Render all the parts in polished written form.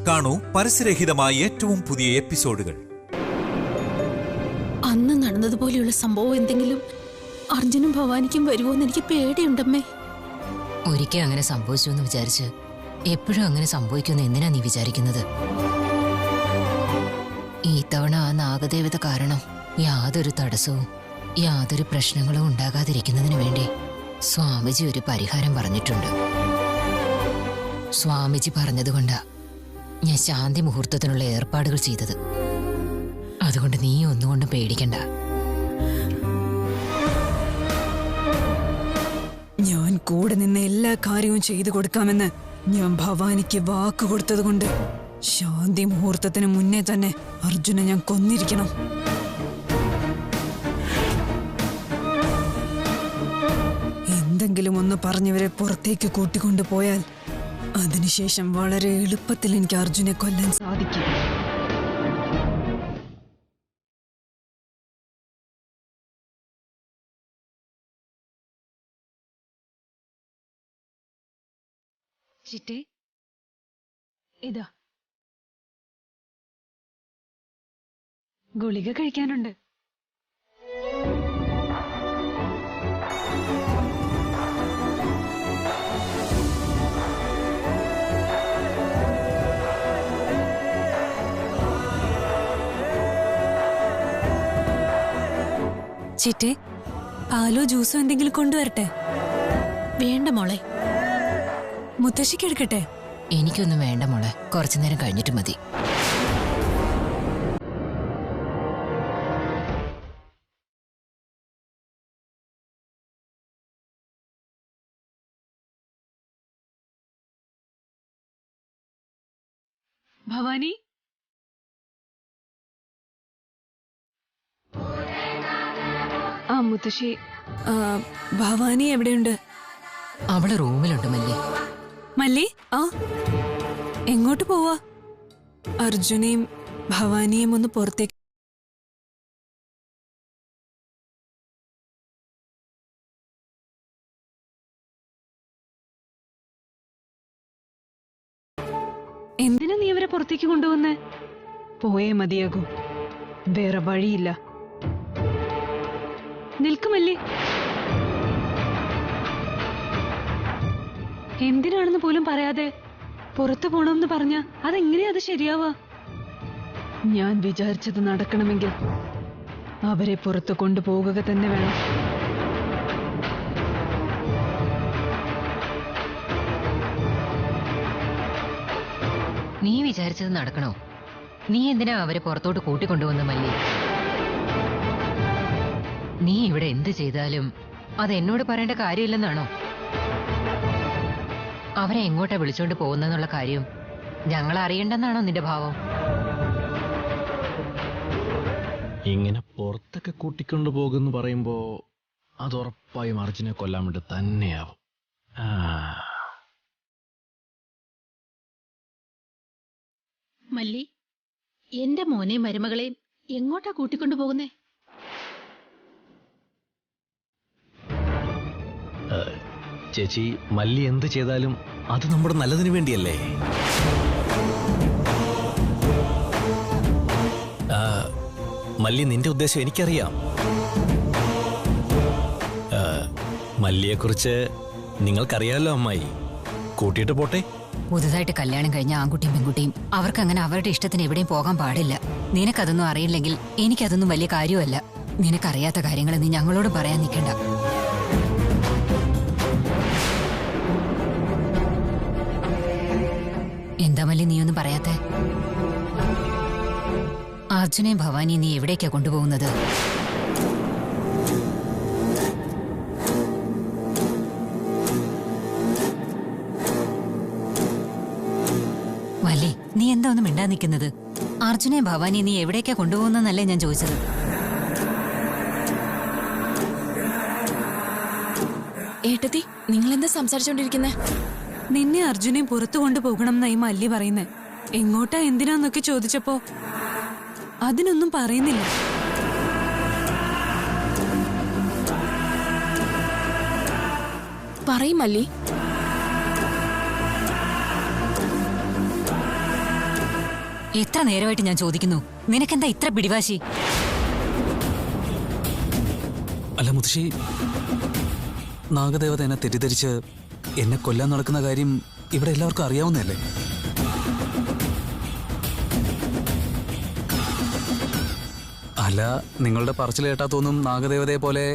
കാണൂ പരസ്യരഹിതമായ ഏറ്റവും പുതിയ എപ്പിസോഡുകൾ. അന്ന് നടന്നതുപോലെയുള്ള സംഭവം എന്തെങ്കിലും അർജുനും ഭവാനിക്കും വരുമോന്ന് എനിക്ക് പേടിയുണ്ടമ്മേ. ഒരിക്കൽ അങ്ങനെ സംഭവിച്ചു എന്ന് വിചാരിച്ച് എപ്പോഴും അങ്ങനെ സംഭവിക്കുമെന്ന് എന്തിനാ നീ വിചാരിക്കുന്നത്? ഈ തവണ ആ നാഗദേവത കാരണം യാതൊരു തടസ്സവും യാതൊരു പ്രശ്നങ്ങളും ഉണ്ടാകാതിരിക്കുന്നതിന് വേണ്ടി സ്വാമിജി ഒരു പരിഹാരം പറഞ്ഞിട്ടുണ്ട്. സ്വാമിജി പറഞ്ഞതുകൊണ്ടാ ഞാൻ ശാന്തി മുഹൂർത്തത്തിനുള്ള ഏർപ്പാടുകൾ ചെയ്തത്. അതുകൊണ്ട് നീ ഒന്നുകൊണ്ടും പേടിക്കണ്ട. ഞാൻ കൂടെ നിന്ന് എല്ലാ കാര്യവും ചെയ്തു കൊടുക്കാമെന്ന് ഞാൻ ഭവാനിക്ക് വാക്ക് കൊടുത്തതുകൊണ്ട് ശാന്തി മുഹൂർത്തത്തിന് മുന്നേ തന്നെ അർജുനെ ഞാൻ കൊന്നിരിക്കണം. എന്തെങ്കിലും ഒന്ന് പറഞ്ഞവരെ പുറത്തേക്ക് കൂട്ടിക്കൊണ്ടുപോയാൽ അതിനുശേഷം വളരെ എളുപ്പത്തിൽ എനിക്ക് അർജുനെ കൊല്ലാൻ സാധിക്കും. ചിറ്റേ, ഇതാ ഗുളിക കഴിക്കാനുണ്ട്. ചിറ്റേ, പാലോ ജ്യൂസോ എന്തെങ്കിലും കൊണ്ടുവരട്ടെ? വേണ്ട മോളെ. മുത്തശ്ശിക്ക് എടുക്കട്ടെ? എനിക്കൊന്നും വേണ്ട മോളെ, കുറച്ചു നേരം കഴിഞ്ഞിട്ട് മതി. ഭവാനി, ആ മുത്തശ്ശി. ഭവാനി എവിടെയുണ്ട്? അവള് റൂമിലുണ്ട് മല്ലി. മല്ലി, എങ്ങോട്ട് പോവാ? അർജുനെയും ഭവാനിയും ഒന്ന് പുറത്തേക്ക്. എന്തിനാ നീ അവരെ പുറത്തേക്ക് കൊണ്ടുവന്നേ? പോയേ മതിയാകൂ, വേറെ വഴിയില്ല. നിൽക്കുമല്ലേ? എന്തിനാണെന്ന് പോലും പറയാതെ പുറത്തു പോണമെന്ന് പറഞ്ഞ അതെങ്ങനെയാ അത് ശരിയാവാ? ഞാൻ വിചാരിച്ചത് നടക്കണമെങ്കിൽ അവരെ പുറത്തു കൊണ്ടുപോകുക തന്നെ വേണം. നീ വിചാരിച്ചത് നടക്കണോ? നീ എന്തിനാ അവരെ പുറത്തോട്ട് കൂട്ടിക്കൊണ്ടുവന്ന മല്ലി? നീ ഇവിടെ എന്ത് ചെയ്താലും അത് എന്നോട് പറയേണ്ട കാര്യമില്ലെന്നാണോ? അവരെ എങ്ങോട്ടാ വിളിച്ചോണ്ട് പോകുന്നെന്നുള്ള കാര്യം ഞങ്ങൾ അറിയണ്ടെന്നാണോ നിന്റെ ഭാവം? ഇങ്ങനെ പുറത്തൊക്കെ കൂട്ടിക്കൊണ്ടു പോകുന്നു പറയുമ്പോ അത് ഉറപ്പായും അർജുനെ കൊല്ലാൻ വേണ്ടി തന്നെയാവും. മല്ലി, എന്റെ മോനെയും മരുമകളെയും എങ്ങോട്ടാ കൂട്ടിക്കൊണ്ടു പോകുന്നേ? ചേച്ചി, മല്ലി എന്ത് ചെയ്താലും അത് നമ്മുടെ നല്ലതിന് വേണ്ടിയല്ലേ? മല്ലി, നിന്റെ ഉദ്ദേശം എനിക്കറിയാം. മല്ലിയെക്കുറിച്ച് നിങ്ങൾക്കറിയാമല്ലോ അമ്മായി. കൂട്ടിയിട്ട് പോട്ടെ. പുതുതായിട്ട് കല്യാണം കഴിഞ്ഞ ആൺകുട്ടിയും പെൺകുട്ടിയും അവർക്ക് അങ്ങനെ അവരുടെ ഇഷ്ടത്തിന് എവിടെയും പോകാൻ പാടില്ല. നിനക്കതൊന്നും അറിയില്ലെങ്കിൽ എനിക്കതൊന്നും വലിയ കാര്യമല്ല. നിനക്കറിയാത്ത കാര്യങ്ങൾ നീ ഞങ്ങളോട് പറയാൻ നിൽക്കണ്ട. എന്താ മല്ലി നീയൊന്നും പറയാത്തെ? അർജുനെയും ഭവാനി നീ എവിടേക്കാ കൊണ്ടുപോകുന്നത്? മല്ലി, നീ എന്താ ഒന്നും മിണ്ടാ നിൽക്കുന്നത്? അർജുനെയും ഭവാനി നീ എവിടേക്കാ കൊണ്ടുപോകുന്നല്ലേ ഞാൻ ചോദിച്ചത്. ഏട്ടത്തി, നിങ്ങൾ എന്താ സംസാരിച്ചോണ്ടിരിക്കുന്നേ? നിന്നെ അർജുനെ പുറത്തു കൊണ്ടുപോകണം എന്നായി മല്ലി പറയുന്നേ. എങ്ങോട്ടാ എന്തിനാന്നൊക്കെ ചോദിച്ചപ്പോ അതിനൊന്നും പറയുന്നില്ല. പറയും മല്ലി. എത്ര നേരമായിട്ട് ഞാൻ ചോദിക്കുന്നു, നിനക്കെന്താ ഇത്ര പിടിവാശി? അല്ല മുത്തശ്ശി, നാഗദേവത എന്നെ തെറ്റിദ്ധരിച്ച് എന്നെ കൊല്ലാൻ നടക്കുന്ന കാര്യം ഇവിടെ എല്ലാവർക്കും അറിയാവുന്നതല്ലേ? അല്ല, നിങ്ങളുടെ പറച്ചിൽ കേട്ടാ തോന്നും നാഗദേവതയെ പോലെ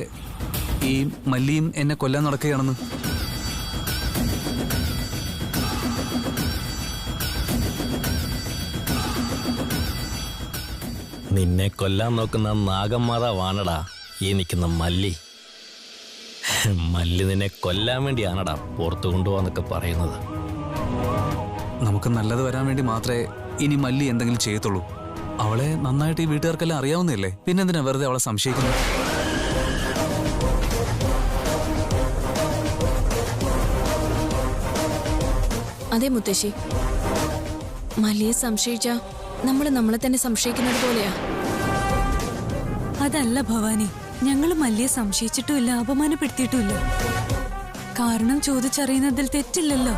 ഈ മല്ലിയും എന്നെ കൊല്ലാൻ നടക്കുകയാണെന്ന്. നിന്നെ കൊല്ലാൻ നോക്കുന്ന നാഗന്മാരാവാണടാ ഈ നിൽക്കുന്ന മല്ലി. മല്ലി നിന്നെ കൊല്ലാൻ വേണ്ടിയാണടാ പുറത്തു കൊണ്ടുപോവാന്നൊക്കെ പറയുന്നത്. നമുക്ക് നല്ലത് വരാൻ വേണ്ടി മാത്രമേ ഇനി മല്ലി എന്തെങ്കിലും ചെയ്യത്തുള്ളൂ. അവളെ നന്നായിട്ട് ഈ വീട്ടുകാർക്കെല്ലാം അറിയാവുന്നതല്ലേ, പിന്നെന്തിനാ വെറുതെ അവളെ സംശയിക്കുന്നത്? അതെ മുത്തശ്ശി, മല്ലിയെ സംശയിച്ച നമ്മളെ തന്നെ സംശയിക്കുന്നത് പോലെയാ. അതല്ല ഭവാനി, ഞങ്ങൾ മല്ലിയെ സംശയിച്ചിട്ടുമില്ല, അപമാനപ്പെടുത്തിയിട്ടുമില്ല. കാരണം ചോദിച്ചറിയുന്നതിൽ തെറ്റില്ലല്ലോ.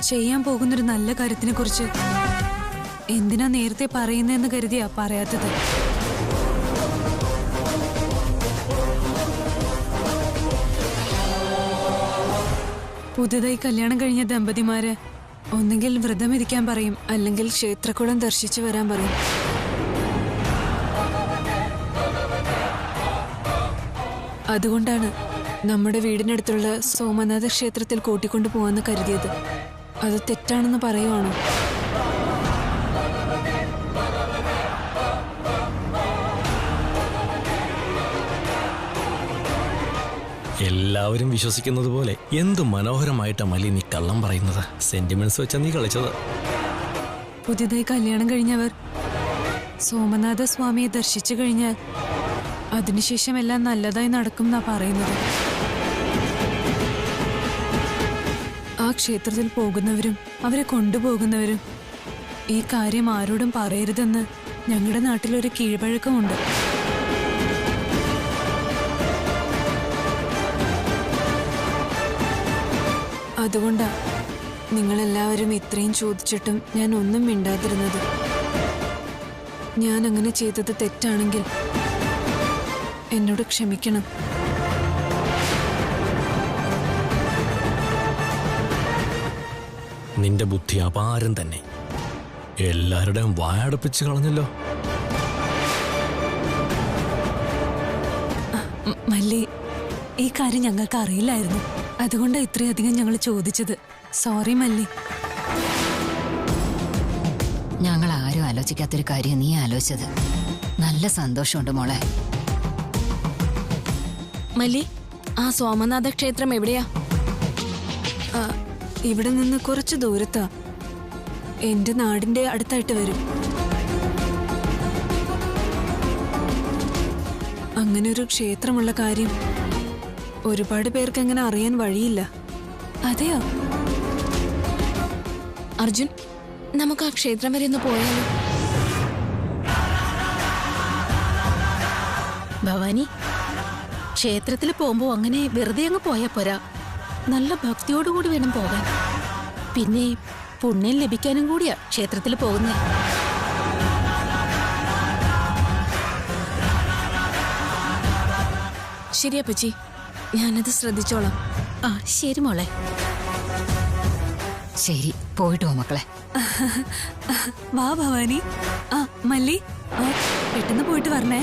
ചെയ്യാൻ പോകുന്നൊരു നല്ല കാര്യത്തിനെ കുറിച്ച് എന്തിനാ നേരത്തെ പറയുന്നതെന്ന് കരുതിയാ പറയാത്തത്. പുതുതായി കല്യാണം കഴിഞ്ഞ ദമ്പതിമാര് ഒന്നുകിൽ വ്രതമിരിക്കാൻ പറയും, അല്ലെങ്കിൽ ക്ഷേത്രക്കുളം ദർശിച്ചു വരാൻ പറയും. അതുകൊണ്ടാണ് നമ്മുടെ വീടിനടുത്തുള്ള സോമനാഥ ക്ഷേത്രത്തിൽ കൂട്ടിക്കൊണ്ടു പോവാന്ന് കരുതിയത്. അത് തെറ്റാണെന്ന് പറയുവാണോ? എല്ലാവരും വിശ്വസിക്കുന്നത് പോലെ എന്ത് മനോഹരമായിട്ടാ മല്ലി നീ കള്ളം പറയുന്നത്. സെന്റിമെന്റ്സ് വെച്ചാ നീ കളിച്ചത്. പുതിയതായി കല്യാണം കഴിഞ്ഞവർ സോമനാഥ സ്വാമിയെ ദർശിച്ചു കഴിഞ്ഞാൽ അതിനുശേഷം എല്ലാം നല്ലതായി നടക്കും എന്നാ പറയുന്നത്. ആ ക്ഷേത്രത്തിൽ പോകുന്നവരും അവരെ കൊണ്ടുപോകുന്നവരും ഈ കാര്യം ആരോടും പറയരുതെന്ന് ഞങ്ങളുടെ നാട്ടിലൊരു കീഴ്വഴക്കമുണ്ട്. അതുകൊണ്ടാ നിങ്ങളെല്ലാവരും ഇത്രയും ചോദിച്ചിട്ടും ഞാൻ ഒന്നും മിണ്ടാതിരുന്നത്. ഞാൻ അങ്ങനെ ചെയ്തത് തെറ്റാണെങ്കിൽ എന്നോട് ക്ഷമിക്കണം. നിന്റെ ബുദ്ധി അപാരം തന്നെ. എല്ലാവരുടെയും വായടപ്പിച്ച് കളഞ്ഞല്ലോ. മല്ലി, ഈ കാര്യം ഞങ്ങൾക്ക് അറിയില്ലായിരുന്നു. അതുകൊണ്ടാണ് ഇത്രയധികം ഞങ്ങൾ ചോദിച്ചത്. സോറി മല്ലി. ഞങ്ങൾ ആരും ആലോചിക്കാത്തൊരു കാര്യം നീ ആലോചിച്ചത്. നല്ല സന്തോഷമുണ്ട് മോളെ. മല്ലി, ആ സോമനാഥ ക്ഷേത്രം എവിടെയാ? ഇവിടെ നിന്ന് കുറച്ച് ദൂരത്താ. എന്റെ നാടിന്റെ അടുത്തായിട്ട് വരും. അങ്ങനെ ഒരു ക്ഷേത്രമുള്ള കാര്യം ഒരുപാട് പേർക്ക് അങ്ങനെ അറിയാൻ വഴിയില്ല. അതെയോ? അർജുൻ, നമുക്ക് ആ ക്ഷേത്രം വരെ ഒന്ന് പോയാലോ? ഭവാനി, ക്ഷേത്രത്തിൽ പോകുമ്പോ അങ്ങനെ വെറുതെ അങ്ങ് പോയാ പോരാ. നല്ല ഭക്തിയോടുകൂടി വേണം പോകാൻ. പിന്നെ പുണ്യം ലഭിക്കാനും കൂടിയാ ക്ഷേത്രത്തിൽ പോകുന്നേ. ശരിയാ പച്ചി, ഞാനത് ശ്രദ്ധിച്ചോളാം. ആ ശരി മോളെ. ശരി, പോയിട്ട് പോ മക്കളെ. വാ ഭവാനി. ആ മല്ലി, പെട്ടെന്ന് പോയിട്ട് വരണേ.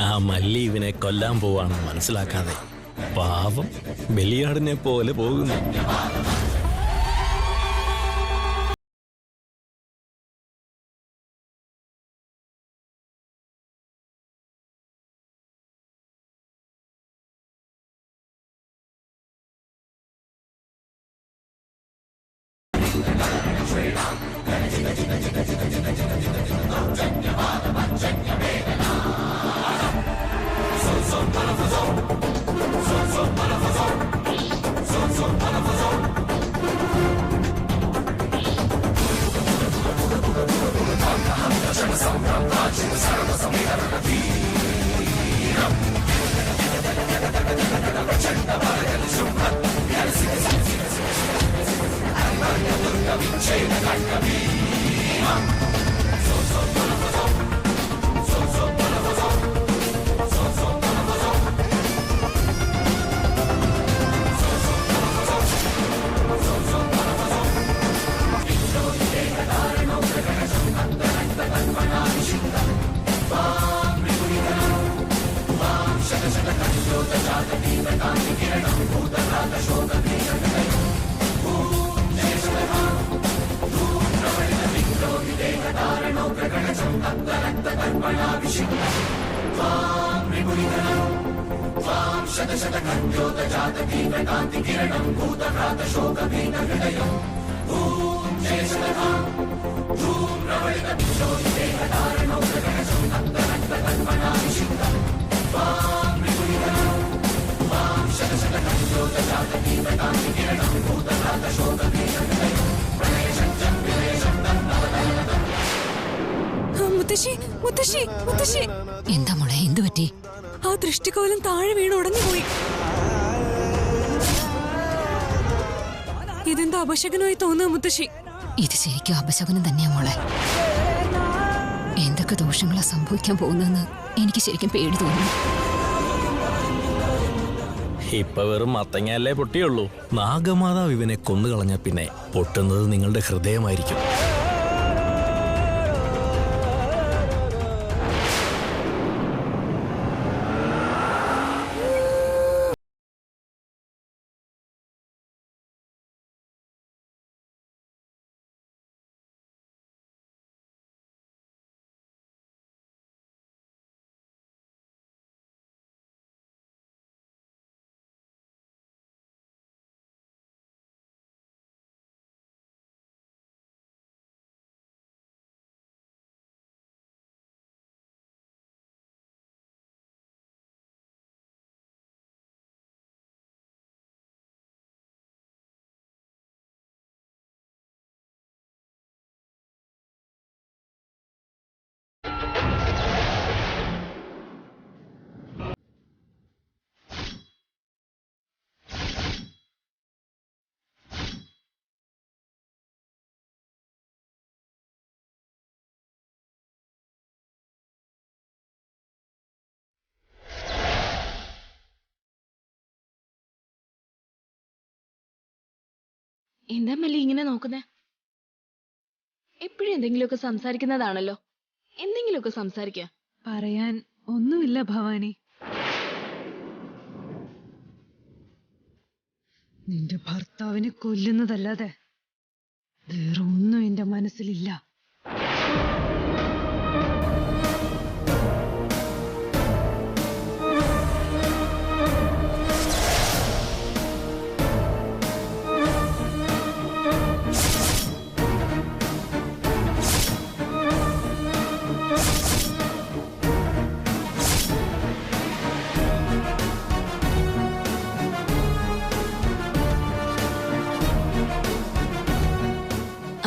ആ മല്ലി ഇവനെ കൊല്ലാൻ പോവാണെന്ന് മനസ്സിലാക്കാതെ പാവം ബലിയാടിനെ പോലെ പോകുന്നു. മുത്തശ്ശി മുത്തശ്ശി മുത്തശ്ശി, എന്താ മോളെ, എന്തു പറ്റി? ആ ദൃഷ്ടികോലം താഴെ വീണ് ഉടഞ്ഞുപോയി. ഇതെന്താ അപശകനമായി തോന്നുക മുത്തശ്ശി? ഇത് ശരിക്കും അപശകുനം തന്നെയാ മോളെ. എന്തൊക്കെ ദോഷങ്ങളാ സംഭവിക്കാൻ പോകുന്നതെന്ന് എനിക്ക് ശരിക്കും പേടി തോന്നുന്നു. ഇപ്പൊ വെറും മത്തങ്ങയല്ലേ പൊട്ടിയുള്ളൂ. നാഗമാതാവ് ഇവനെ കൊന്നുകളഞ്ഞ പിന്നെ പൊട്ടുന്നത് നിങ്ങളുടെ ഹൃദയമായിരിക്കും. എന്താ മല്ലി ഇങ്ങനെ നോക്കുന്നേ? എപ്പോഴും എന്തെങ്കിലുമൊക്കെ സംസാരിക്കുന്നതാണല്ലോ. എന്തെങ്കിലുമൊക്കെ സംസാരിക്കുക. പറയാൻ ഒന്നുമില്ല ഭവാനി. നിന്റെ ഭർത്താവിനെ കൊല്ലുന്നതല്ലാതെ വേറെ ഒന്നും എന്റെ മനസ്സിലില്ല.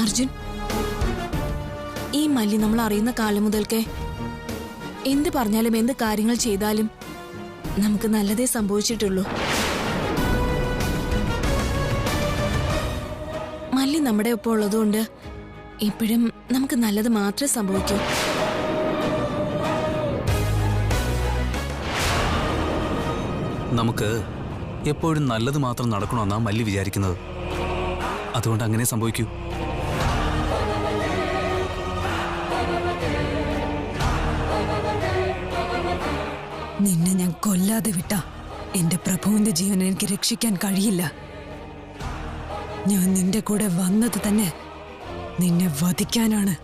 അർജുൻ, ഈ മല്ലി നമ്മൾ അറിയുന്ന കാലം മുതൽക്കേ എന്ത് പറഞ്ഞാലും എന്ത് കാര്യങ്ങൾ ചെയ്താലും നമുക്ക് നല്ലതേ സംഭവിച്ചിട്ടുള്ളൂ. മല്ലി നമ്മുടെ ഒപ്പം ഉള്ളതുകൊണ്ട് എപ്പോഴും നമുക്ക് നല്ലത് മാത്രമേ സംഭവിക്കൂ. നമുക്ക് എപ്പോഴും നല്ലത് മാത്രം നടക്കണമെന്നാ മല്ലി വിചാരിക്കുന്നത്. അതുകൊണ്ട് അങ്ങനെ സംഭവിക്കൂ. നിന്നെ ഞാൻ കൊല്ലാതെ വിട്ട എന്റെ പ്രഭുവിന്റെ ജീവൻ എനിക്ക് രക്ഷിക്കാൻ കഴിയില്ല. ഞാൻ നിന്റെ കൂടെ വന്നത് തന്നെ നിന്നെ വധിക്കാനാണ്.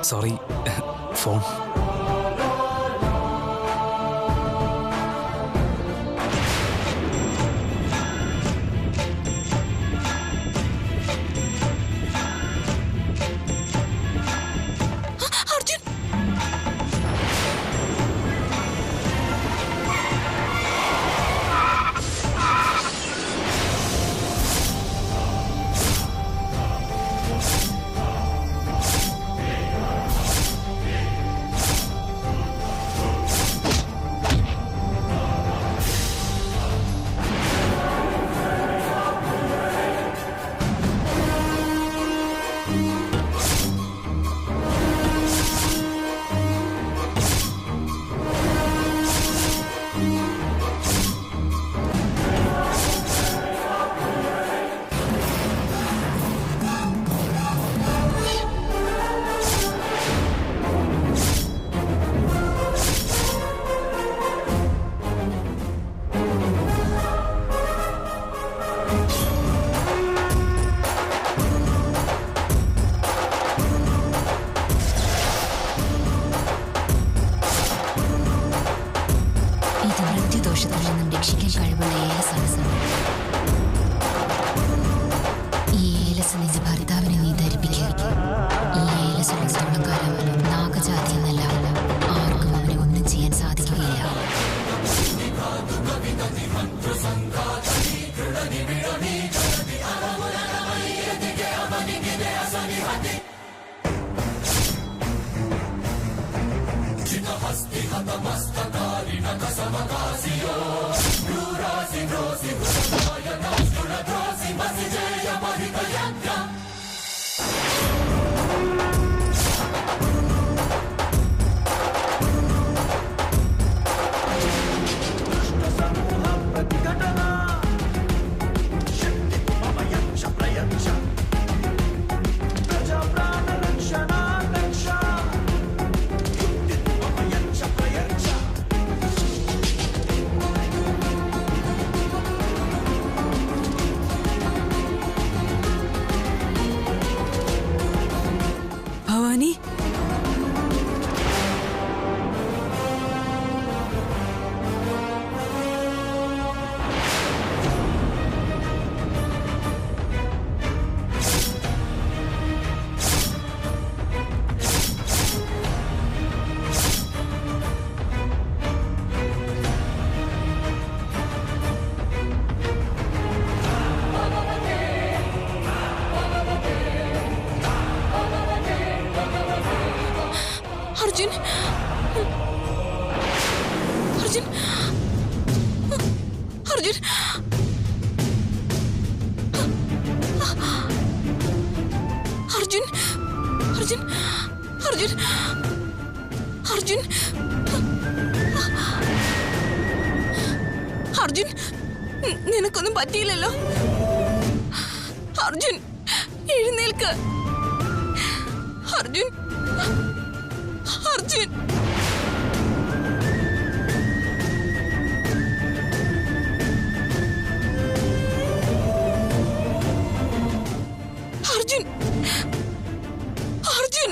Sorry, phone. അർജുൻ, ഇത് മൃത്യുദോഷത്തിൽ നിന്നും രക്ഷിക്കാൻ കഴിവുള്ള ഏലസാണ്. ഈ ഏലസ് നിന്റെ ഭർത്താവിനെ നീ ധരിപ്പിക്കുക. ഈ ഏലസ് ഉള്ളിടത്തോളം കാലം നാഗജാതി എന്നല്ല ആർക്കും അവനെ ഒന്നും ചെയ്യാൻ സാധിക്കുകയില്ല. ഭവാനി, അർജുൻ, അർജുൻ, അർജുൻ, അർജുൻ, അർജുൻ, അർജുൻ, അർജുൻ, അർജുൻ, നിനക്കൊന്നും പറ്റിയില്ലല്ലോ. അർജുൻ, എഴുന്നേൽക്ക്. അർജുൻ, അർജുൻ, അർജുൻ, അർജുൻ.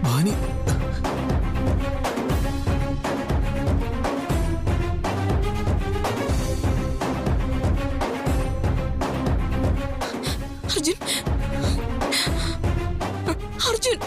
ഭവാനി, അർജുൻ, അർജുൻ.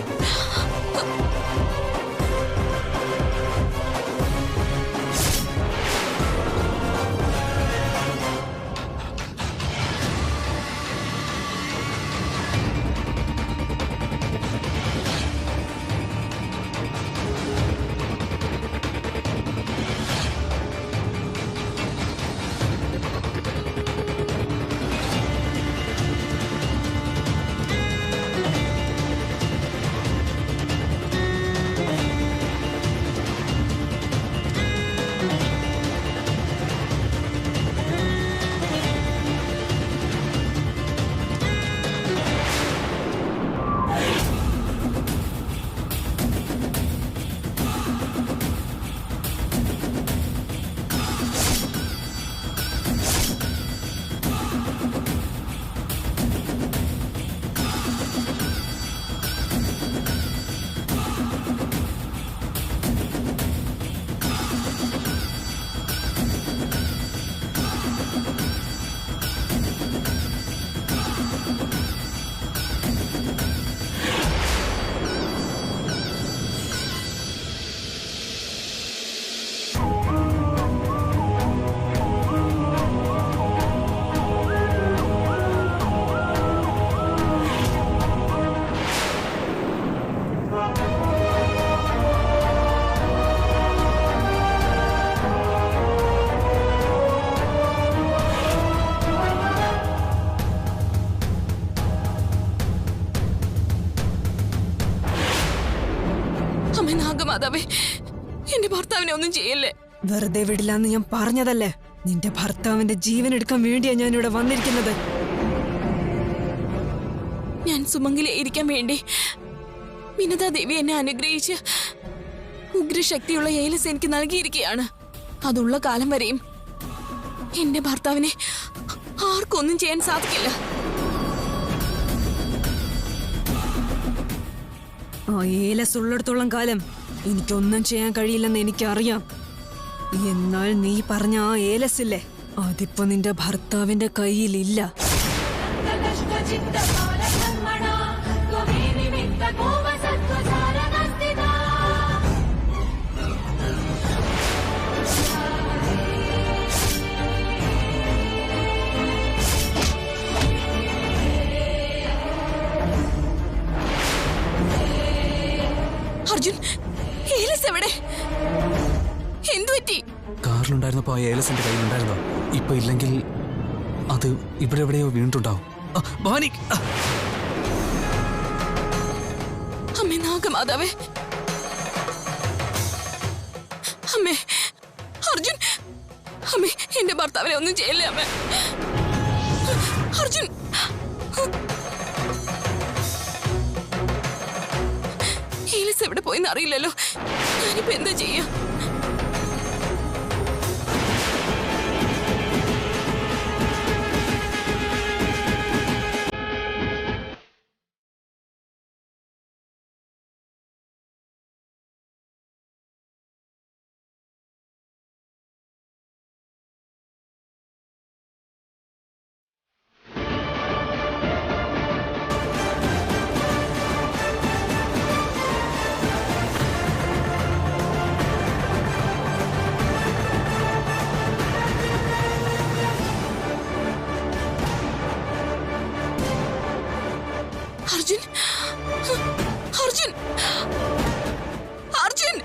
അമ്മ നാഗമാതാവേ, എന്റെ ഭർത്താവിനെ ഒന്നും ചെയ്യല്ലേ. വെറുതെ വിടില്ലാന്ന് ഞാൻ പറഞ്ഞതല്ലേ. നിന്റെ ഭർത്താവിന്റെ ജീവൻ എടുക്കാൻ വേണ്ടിയാ ഞാൻ ഇവിടെ വന്നിരിക്കുന്നത്. ഞാൻ സുമംഗലിയായിരിക്കാൻ വേണ്ടി വിനതാദേവി എന്നെ അനുഗ്രഹിച്ച് ഉഗ്രശക്തിയുള്ള ഏലസ് എനിക്ക് നൽകിയിരിക്കുകയാണ്. അതുള്ള കാലം വരെയും എന്റെ ഭർത്താവിനെ ആർക്കൊന്നും ചെയ്യാൻ സാധിക്കില്ല. ആ ഏലസ് ഉള്ളിടത്തോളം കാലം എനിക്കൊന്നും ചെയ്യാൻ കഴിയില്ലെന്ന് എനിക്കറിയാം. എന്നാൽ നീ പറഞ്ഞ ആ ഏലസില്ലേ, അതിപ്പോ നിന്റെ ഭർത്താവിന്റെ കയ്യിലില്ല. അർജുൻ, ഏലസ് എവിടെ? എന്തു പറ്റി? കാറിലുണ്ടായിരുന്നപ്പോ ആ ഏലസിന്റെ കയ്യിലുണ്ടായിരുന്നോ? ഇപ്പൊ ഇല്ലെങ്കിൽ അത് ഇവിടെ എവിടെയോ വീണിട്ടുണ്ടാവും. ഭവാനി, അമ്മേ നാഗമാതാവേ, അമ്മേ അർജുൻ, അമ്മേ എന്റെ ഭർത്താവിനെ ഒന്നും ചെയ്യല്ലേ അമ്മേ. അർജുൻ, ഏലസ് എവിടെ പോയെന്ന് അറിയില്ലല്ലോ. ഞാനിപ്പോ എന്താ ചെയ്യാ? അർജുൻ, അർജുൻ, അർജുൻ,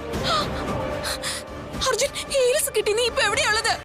അർജുൻ, ഏലസ് കിട്ടി. നീ ഇപ്പൊ എവിടെയുള്ളത്?